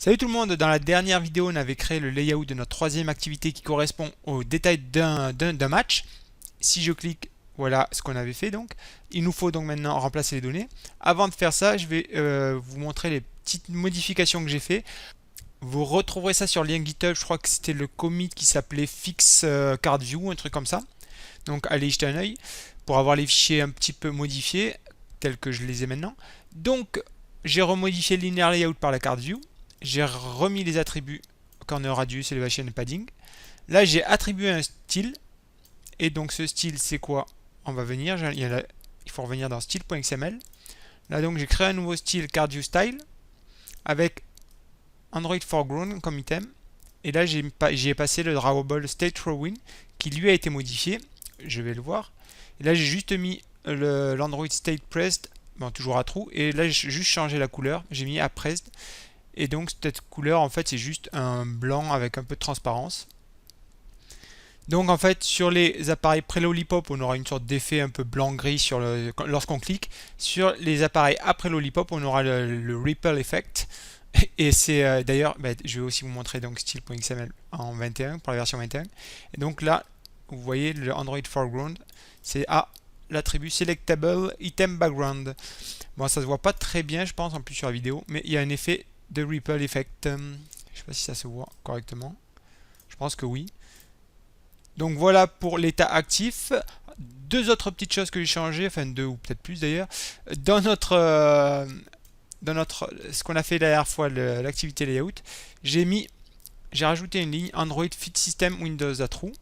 Salut tout le monde, dans la dernière vidéo on avait créé le layout de notre troisième activité qui correspond au détail d'un match. Si je clique, voilà ce qu'on avait fait donc. Il nous faut donc maintenant remplacer les données. Avant de faire ça, je vais vous montrer les petites modifications que j'ai fait. Vous retrouverez ça sur le lien GitHub, je crois que c'était le commit qui s'appelait Fix Card View, un truc comme ça. Donc allez y jeter un œil pour avoir les fichiers un petit peu modifiés, tels que je les ai maintenant. Donc j'ai remodifié le linear layout par la card view. J'ai remis les attributs corner radius, elevation et padding. Là j'ai attribué un style. Et donc ce style c'est quoi? On va venir, il faut revenir dans style.xml. Là donc j'ai créé un nouveau style card view style avec Android foreground comme item. Et là j'y ai passé le drawable state rowing qui lui a été modifié. Je vais le voir. Et là j'ai juste mis l'Android state pressed, bon, toujours à true. Et là j'ai juste changé la couleur. J'ai mis à pressed. Et donc cette couleur en fait c'est juste un blanc avec un peu de transparence. Donc en fait sur les appareils pré-Lollipop on aura une sorte d'effet un peu blanc-gris lorsqu'on clique. Sur les appareils après Lollipop on aura le Ripple Effect. Et c'est d'ailleurs, je vais aussi vous montrer donc style.xml en 21 pour la version 21. Et donc là vous voyez le Android Foreground c'est l'attribut Selectable Item Background. Bon ça se voit pas très bien je pense en plus sur la vidéo, mais il y a un effet de Ripple Effect. Je sais pas si ça se voit correctement. Je pense que oui. Donc voilà pour l'état actif. Deux autres petites choses que j'ai changées, enfin deux ou peut-être plus d'ailleurs, dans notre ce qu'on a fait la dernière fois, l'activité layout, j'ai rajouté une ligne Android Fit System Windows à true.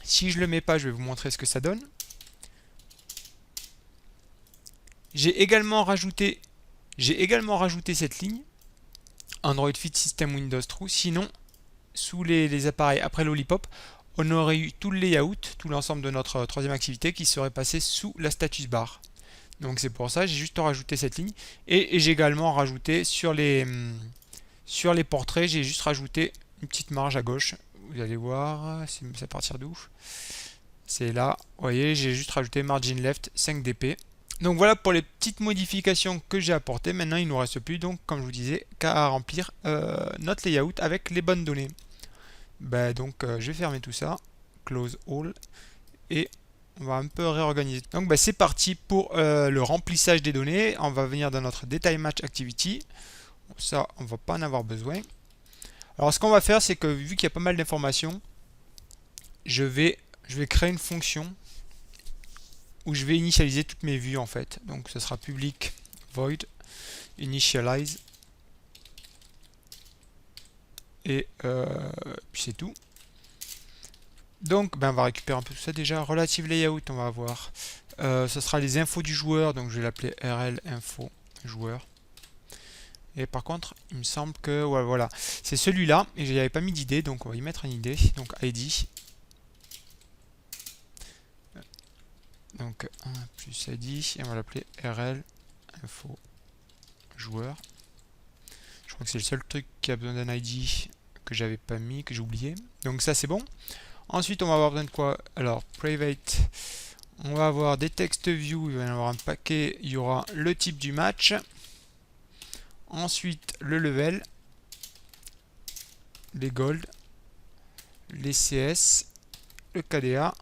Si je le mets pas, je vais vous montrer ce que ça donne. J'ai également rajouté cette ligne Android Fit System Windows True. Sinon, sous les appareils après Lollipop, on aurait eu tout le layout, tout l'ensemble de notre troisième activité qui serait passé sous la status bar. Donc c'est pour ça, j'ai juste rajouté cette ligne. Et j'ai également rajouté sur les portraits, j'ai juste rajouté une petite marge à gauche. Vous allez voir, c'est à partir d'où? C'est là. Vous voyez, j'ai juste rajouté margin left 5 dp. Donc voilà pour les petites modifications que j'ai apportées. Maintenant, il ne nous reste plus, donc comme je vous disais, qu'à remplir notre layout avec les bonnes données. Donc je vais fermer tout ça, close all, et on va un peu réorganiser. Donc c'est parti pour le remplissage des données. On va venir dans notre detail match activity. Ça, on va pas en avoir besoin. Alors ce qu'on va faire, c'est que vu qu'il y a pas mal d'informations, je vais créer une fonction où je vais initialiser toutes mes vues en fait. Donc ce sera public void initialize et puis c'est tout. Donc on va récupérer un peu tout ça déjà. Relative layout, on va voir. Ce sera les infos du joueur, donc je vais l'appeler rl info joueur. Et par contre, il me semble que ouais, voilà, c'est celui-là et je n'y avais pas mis d'id, donc on va y mettre un id. Donc id. Donc 1 plus id et on va l'appeler rl info joueur. Je crois que c'est le seul truc qui a besoin d'un id que j'avais pas mis, que j'ai oublié. Donc ça c'est bon. Ensuite on va avoir besoin de quoi? Alors private, on va avoir des text view, il va y en avoir un paquet, il y aura le type du match. Ensuite le level, les gold, les CS, le KDA,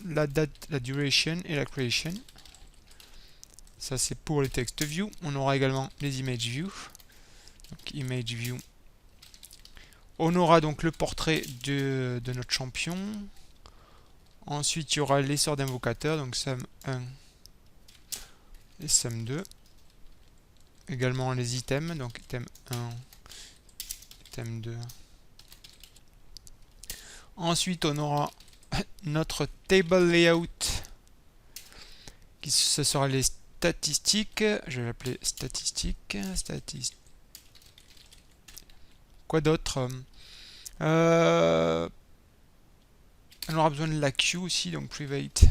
la date, la duration et la creation. Ça c'est pour les text view. On aura également les image view. Donc image view. On aura donc le portrait de notre champion. Ensuite il y aura les sorts d'invocateurs, donc sum1 et sum2. Également les items, donc item 1, item 2. Ensuite on aura notre table layout qui ce sera les statistiques. Je vais l'appeler statistiques. Quoi d'autre? On aura besoin de la queue aussi, donc private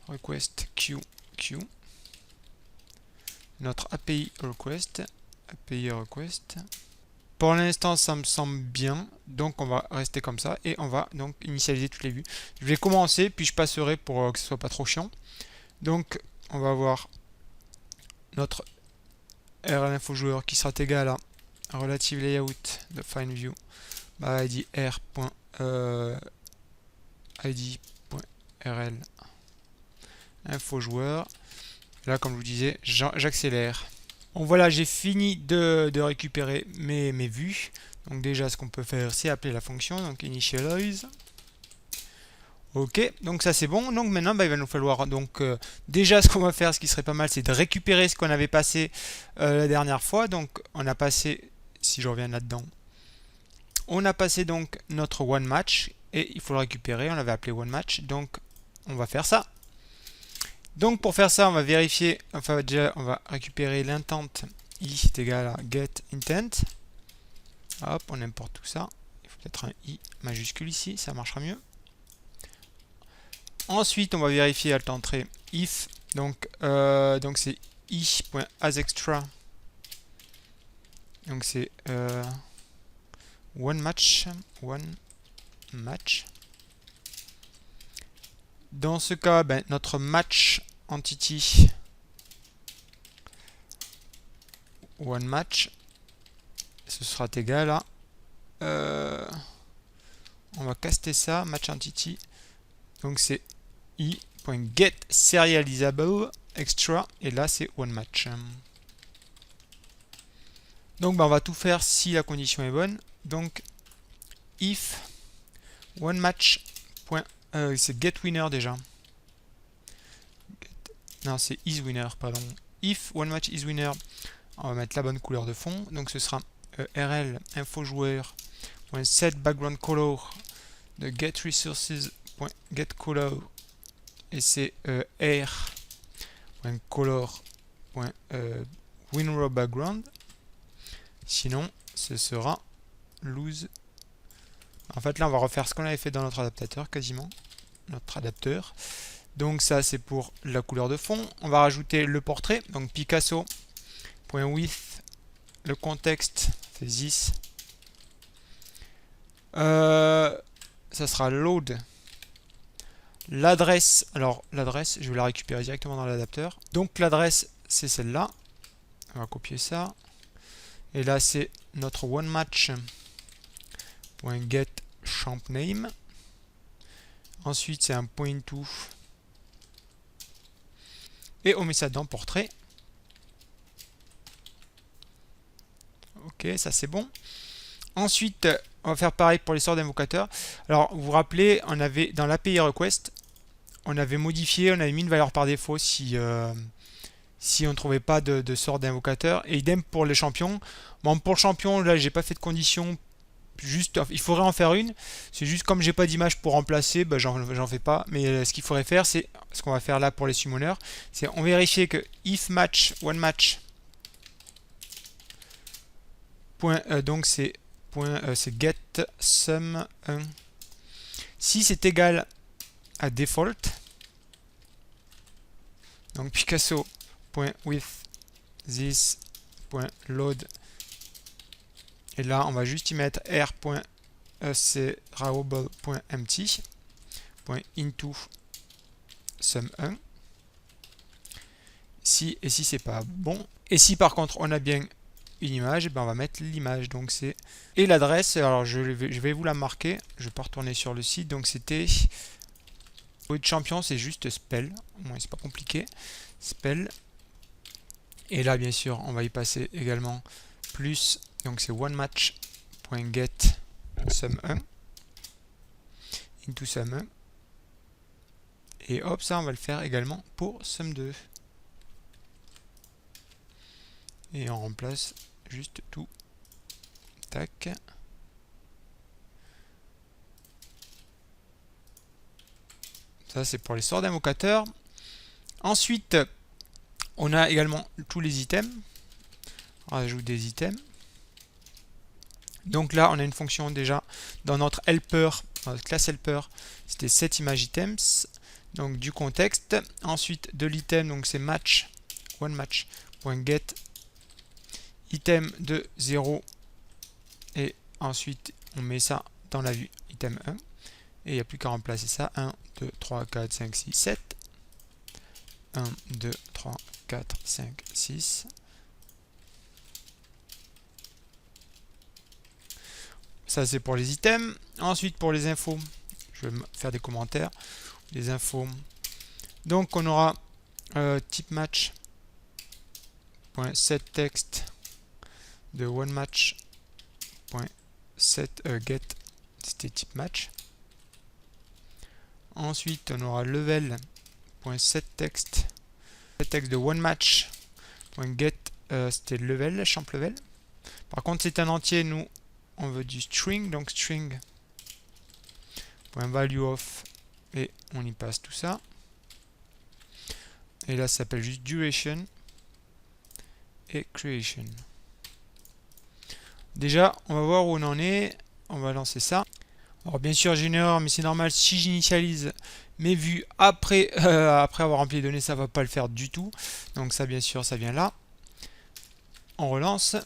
request queue. Notre API request. Pour l'instant, ça me semble bien, donc on va rester comme ça et on va donc initialiser toutes les vues. Je vais commencer, puis je passerai pour que ce soit pas trop chiant. Donc, on va avoir notre rl info joueur qui sera égal à relative layout de find view, bah, id r. id.rl info joueur. Là, comme je vous disais, j'accélère. Bon, voilà, j'ai fini de récupérer mes vues. Donc déjà, ce qu'on peut faire, c'est appeler la fonction, donc initialize. Ok, donc ça c'est bon. Donc maintenant, bah, il va nous falloir donc déjà ce qu'on va faire, ce qui serait pas mal, c'est de récupérer ce qu'on avait passé la dernière fois. Donc on a passé, si je reviens là-dedans, on a passé donc notre one match et il faut le récupérer. On l'avait appelé one match, donc on va faire ça. Donc pour faire ça, on va vérifier, enfin déjà on va récupérer l'intent i est égal à get intent. Hop, on importe tout ça. Il faut peut-être un i majuscule ici, ça marchera mieux. Ensuite, on va vérifier alt entrée if, donc c'est i.asExtra. Donc c'est one match. Dans ce cas, ben, notre match entity one match, ce sera égal à on va caster ça, match entity, donc c'est i.getSerializable extra, et là c'est one match. Donc ben, on va tout faire si la condition est bonne. Donc if one match c'est get winner déjà. Non, c'est is winner, pardon. If one match is winner, on va mettre la bonne couleur de fond. Donc ce sera rl info joueur set background color de get resources get color, et c'est r.color winrow background. Sinon, ce sera lose. En fait, là, on va refaire ce qu'on avait fait dans notre adaptateur, quasiment. Notre adapteur. Donc ça, c'est pour la couleur de fond. On va rajouter le portrait. Donc Picasso.width, le contexte, fait this. Ça sera load. L'adresse, alors l'adresse, je vais la récupérer directement dans l'adapteur. Donc l'adresse, c'est celle-là. On va copier ça. Et là, c'est notre onematch.getChampName. Ensuite, c'est un point to. Et on met ça dans portrait. Ok, ça c'est bon. Ensuite, on va faire pareil pour les sorts d'invocateurs. Alors, vous vous rappelez, on avait dans l'API request, on avait modifié, on avait mis une valeur par défaut si on ne trouvait pas de sort d'invocateur. Et idem pour les champions. Bon, pour le champion, là, j'ai pas fait de condition. Juste, il faudrait en faire une. C'est juste comme j'ai pas d'image pour remplacer, bah, j'en fais pas. Mais ce qu'il faudrait faire, c'est ce qu'on va faire là pour les summoners. C'est on vérifie que if match one match. Donc c'est get sum 1. Si c'est égal à default, donc Picasso.with this.load, et là on va juste y mettre r.serable.empty .into sum 1. Si c'est pas bon, et si par contre on a bien une image, ben on va mettre l'image. Donc c'est, et l'adresse, alors je vais vous la marquer, je vais pas retourner sur le site. Donc c'était au champion, c'est juste spell, bon, c'est pas compliqué, spell. Et là bien sûr on va y passer également plus, donc c'est onematch.get sum 1 into sum 1, et hop, ça on va le faire également pour sum 2. Et on remplace juste tout. Tac. Ça, c'est pour les sorts d'invocateurs. Ensuite, on a également tous les items. On rajoute des items. Donc là, on a une fonction déjà dans notre helper, dans notre classe helper, c'était set image items. Donc du contexte. Ensuite, de l'item, donc c'est match, onematch.get item de 0, et ensuite on met ça dans la vue item 1, et il n'y a plus qu'à remplacer ça. 1, 2, 3, 4, 5, 6, 7. 1, 2, 3, 4, 5, 6. Ça c'est pour les items. Ensuite pour les infos, je vais faire des commentaires. Les infos. Donc on aura type match .set text de one match .set get, c'était type match. Ensuite on aura level .set text de one match .get, c'était level, champ level. Par contre c'est un entier, nous on veut du string, donc string .value of, et on y passe tout ça. Et là ça s'appelle juste duration et creation. Déjà on va voir où on en est. On va lancer ça. Alors bien sûr j'ai une erreur, mais c'est normal, si j'initialise mes vues après, après avoir rempli les données, ça va pas le faire du tout. Donc ça bien sûr ça vient là. On relance.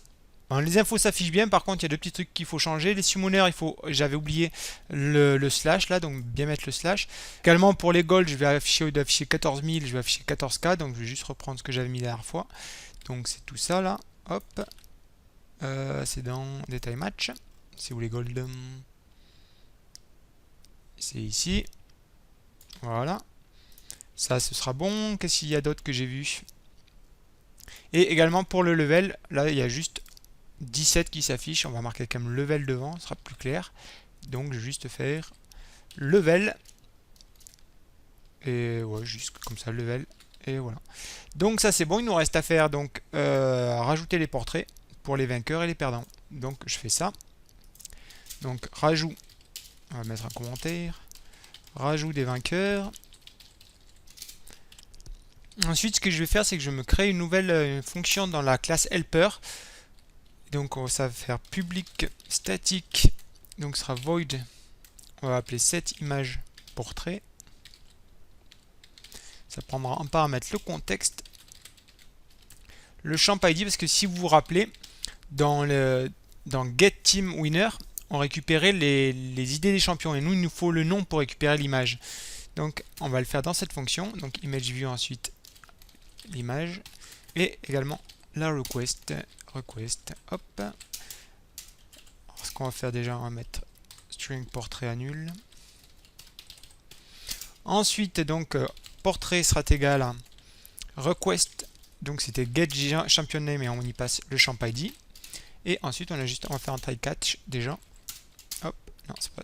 Bon, les infos s'affichent bien, par contre il y a deux petits trucs qu'il faut changer. Les summoners, j'avais oublié le slash là, donc bien mettre le slash. Également pour les gold, je vais afficher, au lieu d'afficher 14 000, je vais afficher 14K, donc je vais juste reprendre ce que j'avais mis la dernière fois. Donc c'est tout ça là, hop. C'est dans détail match. C'est où les gold? C'est ici. Voilà. Ça ce sera bon. Qu'est-ce qu'il y a d'autre que j'ai vu? Et également pour le level, là il y a juste 17 qui s'affiche, on va marquer comme level devant, ce sera plus clair. Donc je vais juste faire level, et ouais, juste comme ça, level, et voilà. Donc ça c'est bon, il nous reste à faire donc rajouter les portraits pour les vainqueurs et les perdants. Donc je fais ça. Donc rajout, on va mettre un commentaire, rajout des vainqueurs. Ensuite ce que je vais faire, c'est que je me crée une nouvelle fonction dans la classe helper. Donc ça va faire public statique, donc ce sera void, on va appeler set image portrait. Ça prendra en paramètre le contexte, le champ ID, parce que si vous vous rappelez, dans get team winner, on récupérait les idées des champions, et nous il nous faut le nom pour récupérer l'image. Donc on va le faire dans cette fonction, donc image view, ensuite l'image, et également la request, hop. Alors, ce qu'on va faire déjà, on va mettre string portrait annule. Ensuite, donc, portrait sera égal à request, donc c'était get champion name, et on y passe le champ ID. Et ensuite, on va faire un try catch déjà. Hop, non, c'est pas.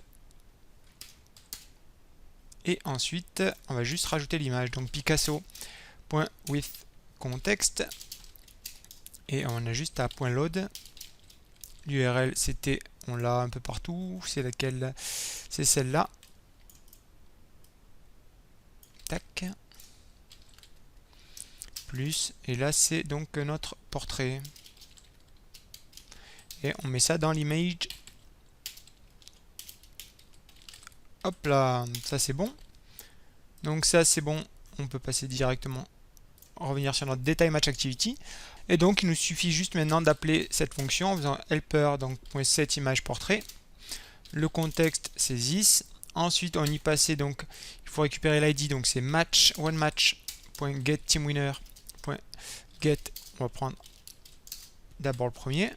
Et ensuite, on va juste rajouter l'image, donc Picasso.with context. Et on a juste à .load. L'URL c'était, on l'a un peu partout, c'est laquelle? C'est celle-là. Tac. Plus, et là c'est donc notre portrait. Et on met ça dans l'image. Hop là, ça c'est bon. Donc ça c'est bon, on peut passer directement, revenir sur notre detail match activity. Et donc il nous suffit juste maintenant d'appeler cette fonction en faisant helper, donc .set image portrait. Le contexte c'est this. Ensuite on y passait, donc il faut récupérer l'id, donc c'est match one match.get team winner .get, on va prendre d'abord le premier.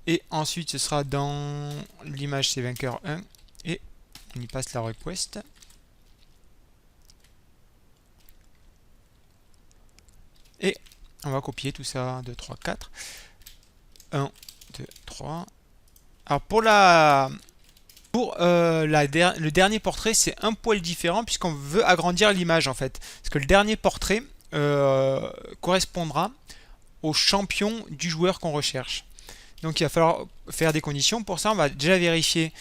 Et ensuite ce sera dans l'image c'est vainqueur 1, et on y passe la request. Et on va copier tout ça, 2, 3, 4. 1, 2, 3. Alors pour le dernier portrait, c'est un poil différent puisqu'on veut agrandir l'image en fait. Parce que le dernier portrait correspondra au champion du joueur qu'on recherche. Donc il va falloir faire des conditions. Pour ça, on va déjà vérifier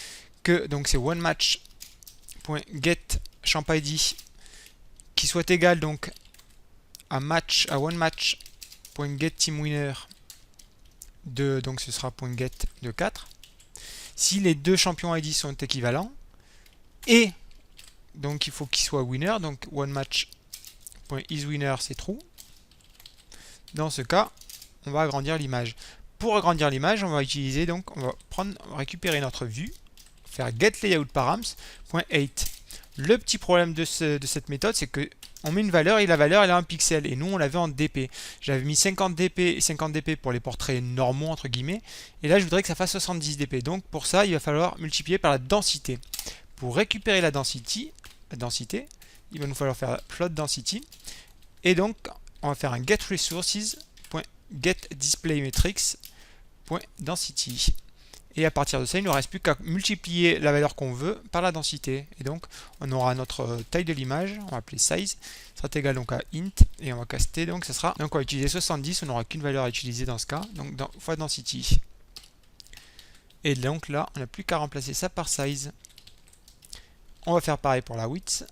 que donc c'est one match.get champ ID qui soit égal donc à one match.get team winner de, donc ce sera .get de 4. Si les deux champions ID sont équivalents, et donc il faut qu'ils soient winner, donc one match.isWinner c'est true. Dans ce cas, on va agrandir l'image. Pour agrandir l'image, on va utiliser, donc on va récupérer notre vue, faire get layout params.8. Le petit problème de cette méthode, c'est que on met une valeur et la valeur elle est en pixels et nous on l'avait en dp. J'avais mis 50 dp et 50 dp pour les portraits normaux entre guillemets et là je voudrais que ça fasse 70 dp. Donc pour ça il va falloir multiplier par la densité. Pour récupérer la densité, il va nous falloir faire plot density et donc on va faire un get resources.getDisplayMetrics.density. Et à partir de ça, il ne nous reste plus qu'à multiplier la valeur qu'on veut par la densité. Et donc, on aura notre taille de l'image, on va appeler size, sera égal donc à int, et on va caster, donc ça sera, donc on va utiliser 70, on n'aura qu'une valeur à utiliser dans ce cas, donc fois density. Et donc là, on n'a plus qu'à remplacer ça par size. On va faire pareil pour la width.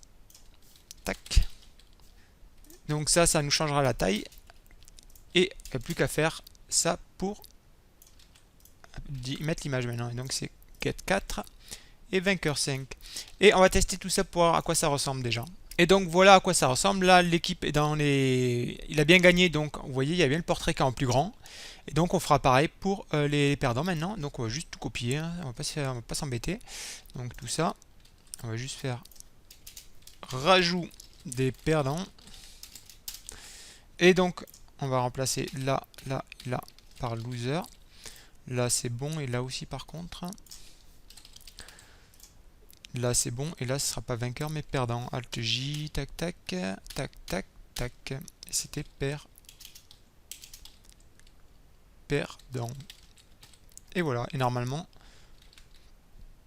Tac. Donc ça nous changera la taille. Et il n'y a plus qu'à faire ça pour mettre l'image maintenant. Et donc c'est get 4 et vainqueur 5. Et on va tester tout ça pour voir à quoi ça ressemble déjà. Et donc voilà à quoi ça ressemble. Là l'équipe est dans les... Il a bien gagné, donc vous voyez il y a bien le portrait qui est en plus grand. Et donc on fera pareil pour les perdants maintenant. Donc on va juste tout copier, hein. On va pas s'embêter. Donc tout ça, on va juste faire rajout des perdants. Et donc on va remplacer là, là, là par loser. Là c'est bon et là aussi par contre. Là c'est bon et là ce sera pas vainqueur mais perdant. Alt J, tac tac, tac tac tac. Et c'était perdant. Et voilà, et normalement.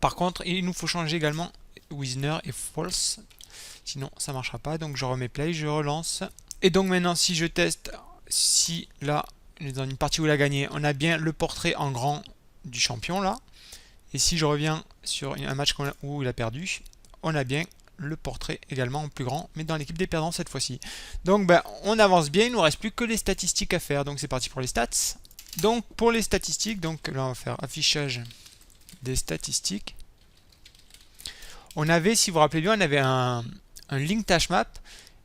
Par contre, il nous faut changer également Wisner et false. Sinon ça marchera pas. Donc je remets play, je relance. Et donc maintenant si je teste, si là, dans une partie où il a gagné, on a bien le portrait en grand du champion là. Et si je reviens sur un match où il a perdu, on a bien le portrait également en plus grand, mais dans l'équipe des perdants cette fois-ci. Donc on avance bien, il ne nous reste plus que les statistiques à faire. Donc c'est parti pour les stats. Donc pour les statistiques, donc là on va faire affichage des statistiques. On avait, si vous vous rappelez bien, on avait un link hash map,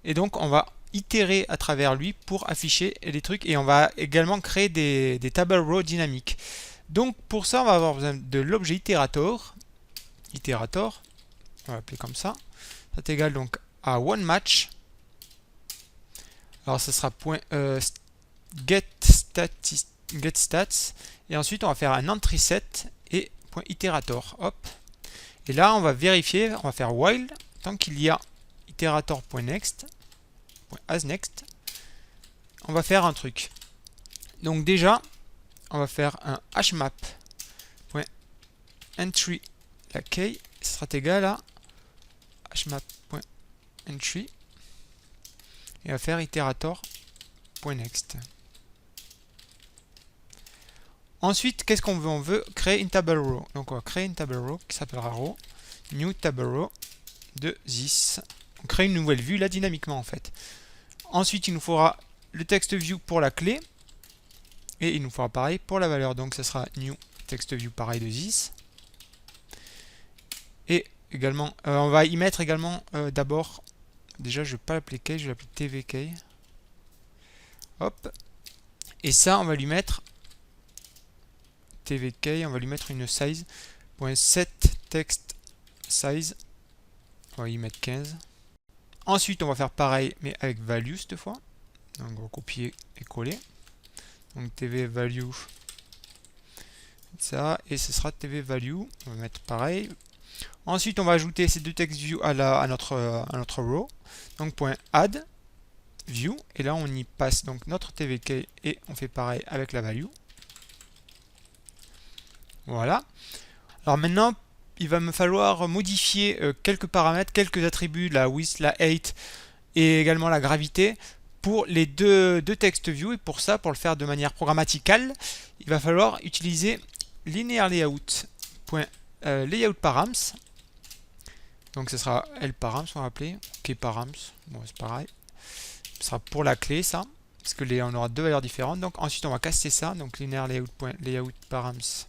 et donc on va itérer à travers lui pour afficher des trucs, et on va également créer des table row dynamiques. Donc pour ça, on va avoir besoin de l'objet itérator. Itérator, on va l'appeler comme ça. Ça est égal donc à oneMatch. Alors ça sera getStats. Et ensuite on va faire un entrySet et .itérator. Hop. Et là on va vérifier, on va faire while tant qu'il y a itérator.next, .asNext. On va faire un truc. Donc déjà, on va faire un hmap.entry, la key sera égal à hmap.entry et on va faire itérator.next. Ensuite, qu'est-ce qu'on veut? On veut créer une table row. Donc on va créer une table row qui s'appellera row, new table row de this. On crée une nouvelle vue là dynamiquement en fait. Ensuite, il nous faudra le text view pour la clé. Et il nous faudra pareil pour la valeur. Donc ça sera new text view pareil de this. Et également, on va y mettre également d'abord, déjà je ne vais pas l'appeler key, je vais l'appeler tvk. Hop. Et ça, on va lui mettre tvk, on va lui mettre une size.setTextSize. On va y mettre 15. Ensuite, on va faire pareil, mais avec value cette fois. Donc on va copier et coller. Donc tv value, ça, et ce sera tv value. On va mettre pareil. Ensuite, on va ajouter ces deux text view à notre row. Donc .add view, et là on y passe donc notre tvk et on fait pareil avec la value. Voilà. Alors maintenant, il va me falloir modifier quelques paramètres, quelques attributs, la width, la height et également la gravité pour les deux text view. Et pour ça, pour le faire de manière programmaticale, il va falloir utiliser linearLayout.layoutParams. Donc ce sera lparams, on va appeler, kparams, bon c'est pareil. Ce sera pour la clé ça, parce que on aura deux valeurs différentes. Donc ensuite on va caster ça, donc linearLayout.layoutParams.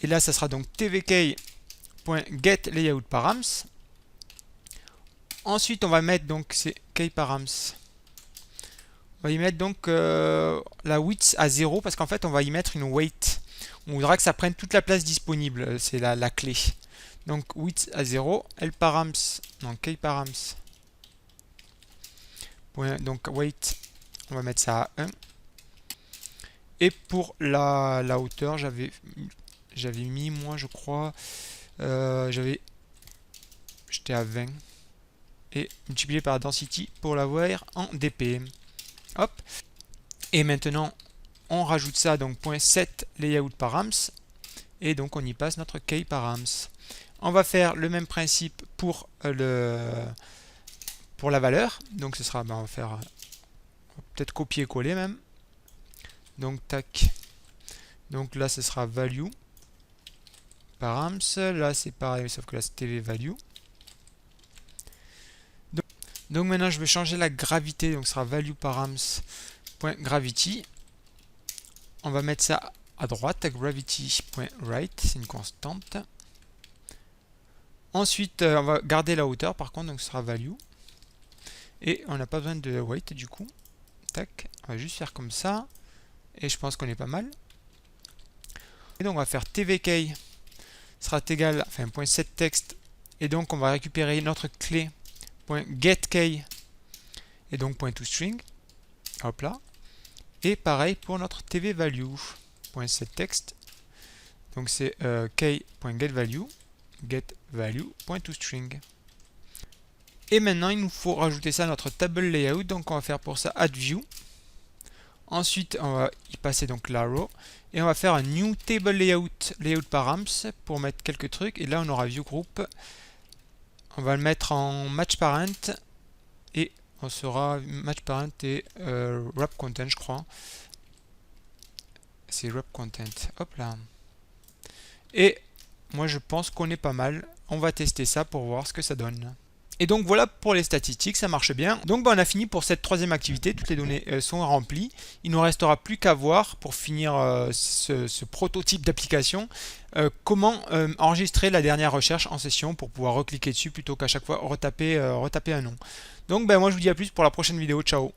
Et là, ça sera donc tvk.getLayoutParams. Ensuite, on va mettre donc ces kparams. On va y mettre donc la width à 0 parce qu'en fait, on va y mettre une weight. On voudra que ça prenne toute la place disponible. C'est la clé. Donc width à 0, lparams, non kparams, donc weight, on va mettre ça à 1. Et pour la hauteur, j'avais mis, moi je crois, j'étais à 20. Et multiplié par density pour l'avoir en dpm. Hop. Et maintenant, on rajoute ça, donc .set layout params. Et donc on y passe notre key params. On va faire le même principe pour la valeur. Donc ce sera, on va faire peut-être copier-coller même. Donc tac. Donc là ce sera value params. Là c'est pareil, sauf que là c'est tv value. Donc maintenant je vais changer la gravité, donc ce sera value params.gravity. On va mettre ça à droite, gravity.right, c'est une constante. Ensuite on va garder la hauteur par contre, donc ce sera value. Et on n'a pas besoin de weight du coup. Tac, on va juste faire comme ça. Et je pense qu'on est pas mal. Et donc on va faire tvk sera égal, enfin .setText. Et donc on va récupérer notre clé .getKey et donc .toString, hop là, et pareil pour notre tvValue .setText, donc c'est key.getValue, getValue.toString. Et maintenant il nous faut rajouter ça à notre table layout, donc on va faire pour ça add view. Ensuite on va y passer donc l'arrow et on va faire un new table layout params pour mettre quelques trucs, et là on aura view group. On va le mettre en match parent et on sera match parent et wrap content, je crois. C'est wrap content. Hop là. Et moi je pense qu'on est pas mal. On va tester ça pour voir ce que ça donne. Et donc voilà pour les statistiques, ça marche bien. Donc on a fini pour cette troisième activité, toutes les données sont remplies. Il ne nous restera plus qu'à voir, pour finir ce prototype d'application, comment enregistrer la dernière recherche en session pour pouvoir recliquer dessus plutôt qu'à chaque fois retaper un nom. Donc moi je vous dis à plus pour la prochaine vidéo, ciao.